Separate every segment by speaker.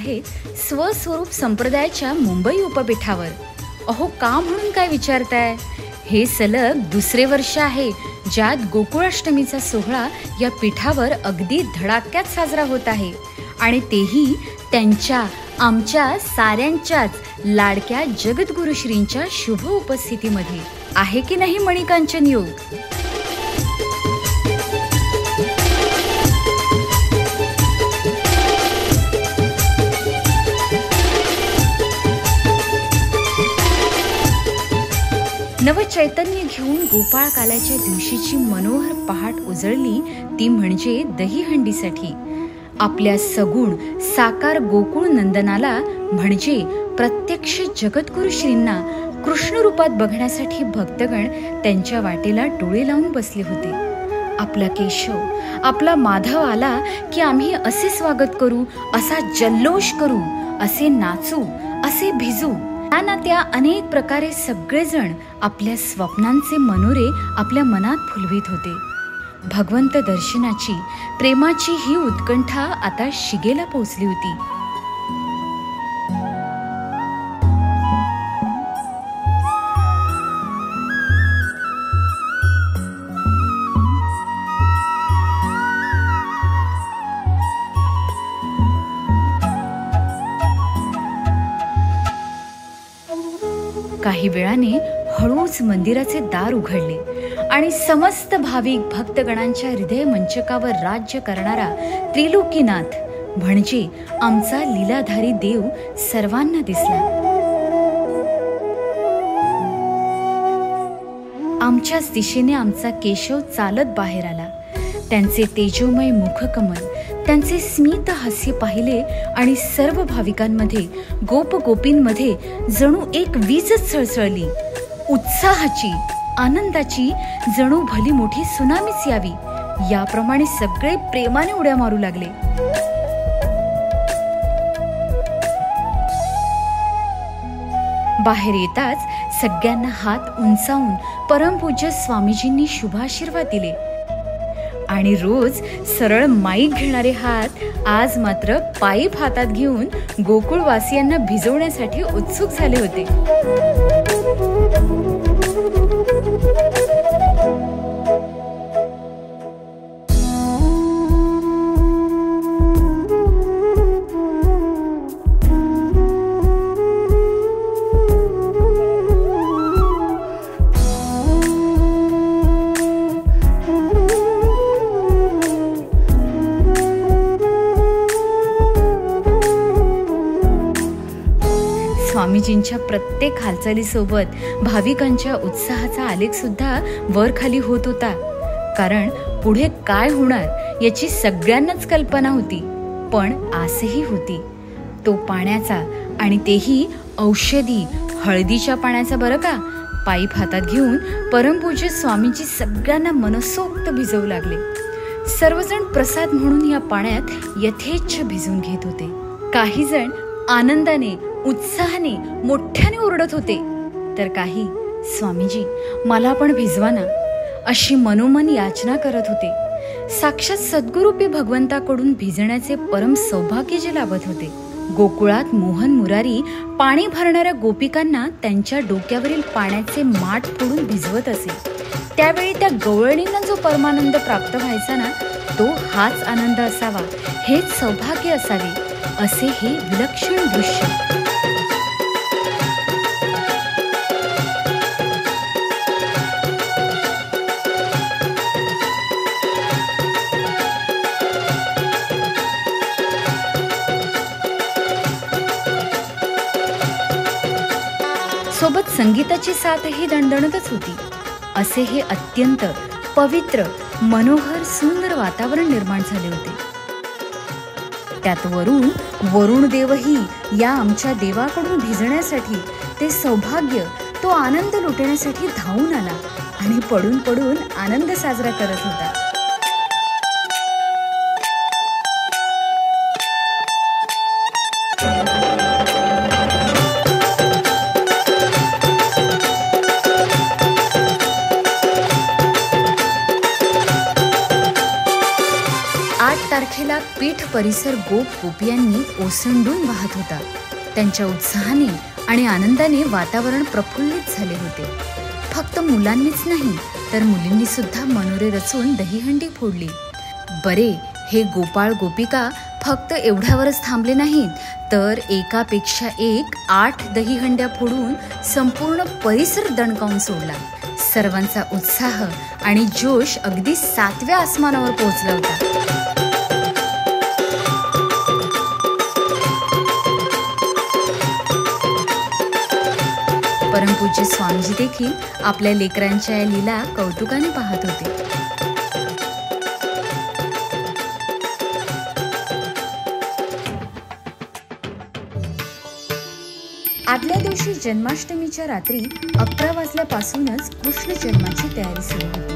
Speaker 1: आहे स्वस्वरूप संप्रदायाच्या मुंबई उपपीठावर. अहो का म्हणून काय विचारताय? हे सलग दुसरे वर्ष आहे ज्यात गोकुळाष्टमीचा सोहळा या पीठावर अगदी धडाक्यात साजरा होत आहे, आणि तेही त्यांच्या आमच्या साऱ्यांच्याच लाडक्या जगद्गुरुश्रींच्या शुभ उपस्थितीमध्ये. आहे की नाही मणिकांचन योग? नवचैतन्य घेऊन गोपाळ काल्याच्या दिवशीची मनोहर पहाट उजळली ती म्हणजे दहीहंडीसाठी. आपल्या सगुण साकार गोकुळ नंदनाला म्हणजे प्रत्यक्ष जगद्गुरु श्रींना कृष्ण रूपात बघण्यासाठी भक्तगण त्यांच्या वाटेला डोळे लावून बसले होते. आपला केशव, आपला माधव आला की आम्ही असे स्वागत करू, असा जल्लोष करू, असे नाचू, असे भिजू. त्या अनेक प्रकारे सगळेजण आपल्या स्वप्नांचे मनोरे आपल्या मनात फुलवित होते. भगवंत दर्शनाची प्रेमाची ही उत्कंठा आता शिगेला पोहोचली होती. काही वेळाने हळूच मंदिराचे दार उघडले आणि समस्त भाविक भक्तगणांच्या हृदय मंचकावर राज्य करणारा त्रिलोकीनाथ म्हणजे आमचा लीलाधारी देव सर्वांना दिसला. आमच्याच दिशेने आमचा केशव चालत बाहेर आला. त्यांचे तेजोमय मुखकमल, त्यांचे स्मित हास्य पाहिले आणि सर्व भाविकांमध्ये, गोपगोपींमध्ये जणू एक वीजच सळसळली. उत्साहाची, आनंदाची जणू भली मोठी सुनामीच यावी याप्रमाणे सगळे प्रेमाने उड्या मारू लागले. बाहेर येताच सगळ्यांना हात उंचावून परमपूज्य स्वामीजींनी शुभाशीर्वाद दिले आणि रोज सरळ माईक घेणारे हात आज मात्र पाईप हातात घेऊन गोकुळवासियांना भिजवण्यासाठी उत्सुक झाले होते. स्वामीजींच्या प्रत्येक हालचालीसोबत भाविकांच्या उत्साहाचा आलेख सुद्धा वर खाली होत होता. कारण पुढे काय होणार याची सगळ्यांनाच कल्पना होती, पण आसही होती. तो पाण्याचा, आणि तेही औषधी हळदीच्या पाण्याचा बरं का. पाईप हातात घेऊन परमपूज्य स्वामीजी सगळ्यांना मनसोक्त भिजवू लागले. सर्वजण प्रसाद म्हणून या पाण्यात यथेच्छ भिजून घेत होते. काही जण आनंदाने, उत्साहाने मोठ्याने ओरडत होते, तर काही स्वामीजी मला पण भिजवा ना अशी मनोमन याचना करत होते. साक्षात सद्गुरूपी भगवंताकडून भिजण्याचे परम सौभाग्य जे लाभत होते. गोकुळात मोहन मुरारी पाणी भरणाऱ्या गोपिकांना त्यांच्या डोक्यावरील पाण्याचे माठ फोडून भिजवत असे. त्यावेळी त्या गवळणींना जो परमानंद प्राप्त व्हायचा ना, तो हाच आनंद असावा, हेच सौभाग्य असावे, असे हे विलक्षण दृश्य. सोबत संगीताची साथही दणदणतच होती. असे हे अत्यंत पवित्र, मनोहर, सुंदर वातावरण निर्माण झाले होते. त्यात वरुण देवही या आमच्या देवाकडून भिजण्यासाठी, ते सौभाग्य, तो आनंद लुटण्यासाठी धावून आला आणि पडून पडून आनंद साजरा करत होता. गोकुळातला पीठ परिसर गोप गोपियांनी ओसंडून वाहत होता. त्यांच्या उत्साहाने आणि आनंदाने वातावरण प्रफुल्लित झाले होते. फक्त मुलांनीच नाही तर मुलींनी सुद्धा मनोरे रचून दहीहंडी फोडली. बरे, हे गोपाळ गोपिका फक्त एवढ्यावरच थांबले नाहीत, तर एकापेक्षा एक 8 दहीहंड्या फोडून संपूर्ण परिसर दणकावून सोडला. सर्वांचा उत्साह आणि जोश अगदी 7व्या आसमानावर पोहोचला होता. परमपूज्य स्वामीजी देखील आपल्या लेकरांच्या या लीला कौतुकाने पाहत होते. आदल्या दिवशी जन्माष्टमीच्या रात्री 11 वाजल्यापासूनच कृष्ण जन्माची तयारी सुरू होती.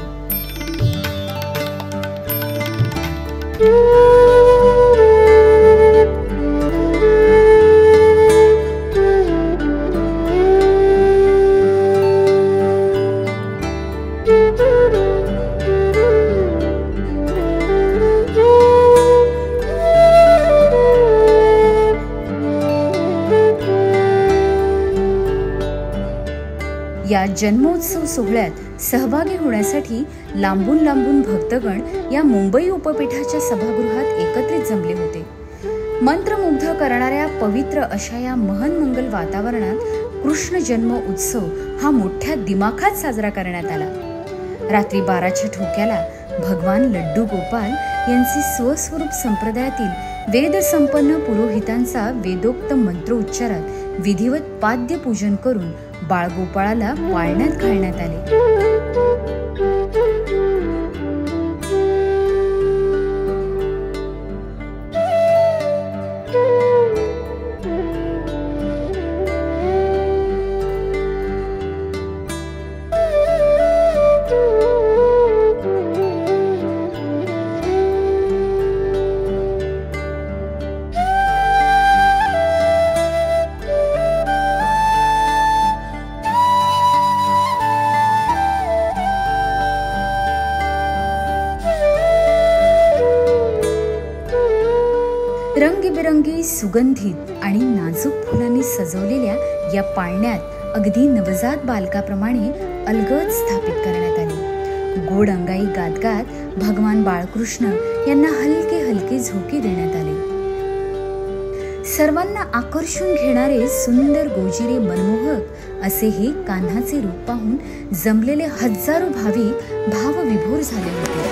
Speaker 1: या जन्मोत्सव सोहळ्यात सहभागी होण्यासाठी लांबून लांबून भक्तगण या मुंबई उपपीठाच्या सभागृहात एकत्रित जमले होते. मंत्रमुग्ध करणाऱ्या पवित्र अशा या महन्मंगल वातावरणात कृष्ण जन्म उत्सव हा मोठ्या दिमाखात साजरा करण्यात आला. रात्री 12च्या ठोक्याला भगवान लड्डू गोपाल यांचे स्वस्वरूप संप्रदायातील वेदसंपन्न पुरोहितांचा वेदोक्त मंत्रोच्चारात विधिवत पाद्य पूजन करून बाळगोपाळाला पाळण्यात घालण्यात आले. रंगीबेरंगी सुगंधित आणि नाजूक फुलांनी सजवलेल्या या पाळण्यात अगदी नवजात बालकाप्रमाणे अलगद स्थापित करण्यात आले. गोड अंगाई गात भगवान बाळकृष्ण यांना हलके हलके झोके देण्यात आले. सर्वांना आकर्षून घेणारे सुंदर गोजिरे मनमोहक असे हे कान्हाचे रूप पाहून जमलेले हजारो भाविक भावविभोर झाले होते.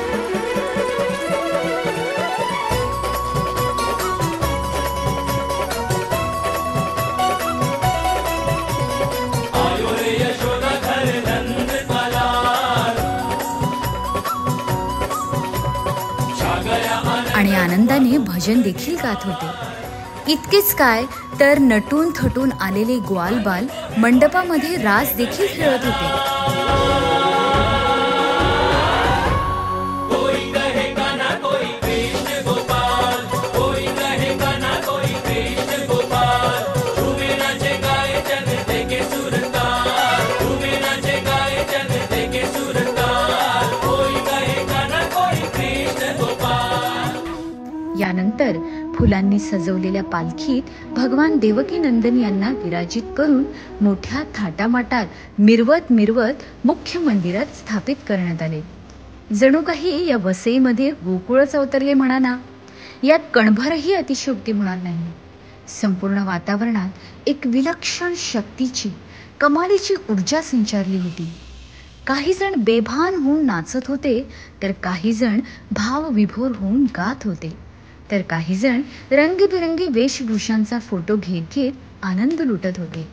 Speaker 1: आणि आनंदाने भजन देखील गात होते. इतकेच काय तर नटून थटून आलेले ग्वालबाल मंडपामध्ये रास देखील खेळत होते. यानंतर फुलांनी सजवलेल्या पालखीत भगवान देवकी नंदन यांना विराजित करून मोठ्या थाटामाटात मिरवत मुख्य मंदिरात स्थापित करण्यात आले. जणू काही या वसईमध्ये गोकुळच अवतरले म्हणा ना. यात कणभरही अतिशयोक्ती होणार नाही. संपूर्ण वातावरणात एक विलक्षण शक्तीची कमालीची ऊर्जा संचारली होती. काही जण बेभान होऊन नाचत होते, तर काही जण भावविभोर होऊन गात होते, तर काही जण रंगीबेरंगी वेशभूषांचा फोटो घेत आनंद लुटत होते.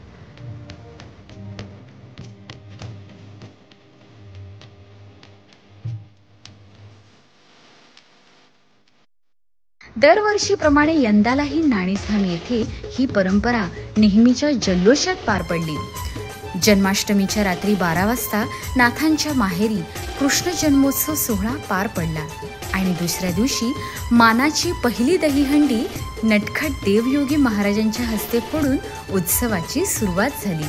Speaker 1: दरवर्षीप्रमाणे यंदालाही नाणेसधाम येथे ही परंपरा नेहमीच्या जल्लोषात पार पडली. जन्माष्टमीच्या रात्री 12 वाजता नाथांच्या माहेरी कृष्ण जन्मोत्सव सोहळा पार पडला आणि दुसऱ्या दिवशी मानाची पहिली दहीहंडी नटखट देवयोगी महाराजांच्या हस्ते फोडून उत्सवाची सुरुवात झाली.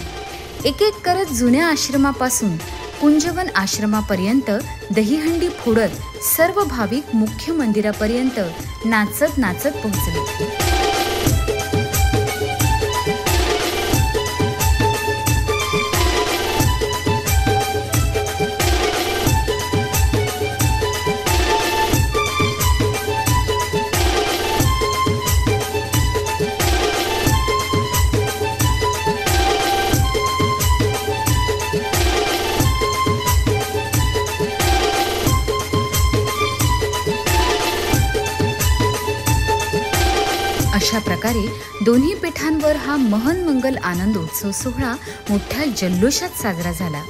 Speaker 1: एक एक करत जुन्या आश्रमापासून कुंजवन आश्रमापर्यंत दहीहंडी फोडत सर्व भाविक मुख्य मंदिरापर्यंत नाचत नाचत पोहोचले. अशा प्रकारे दोन्ही पीठांवर हा महान मंगल आनंद उत्सव सोहळा मोठ्या जल्लोषात साजरा झाला.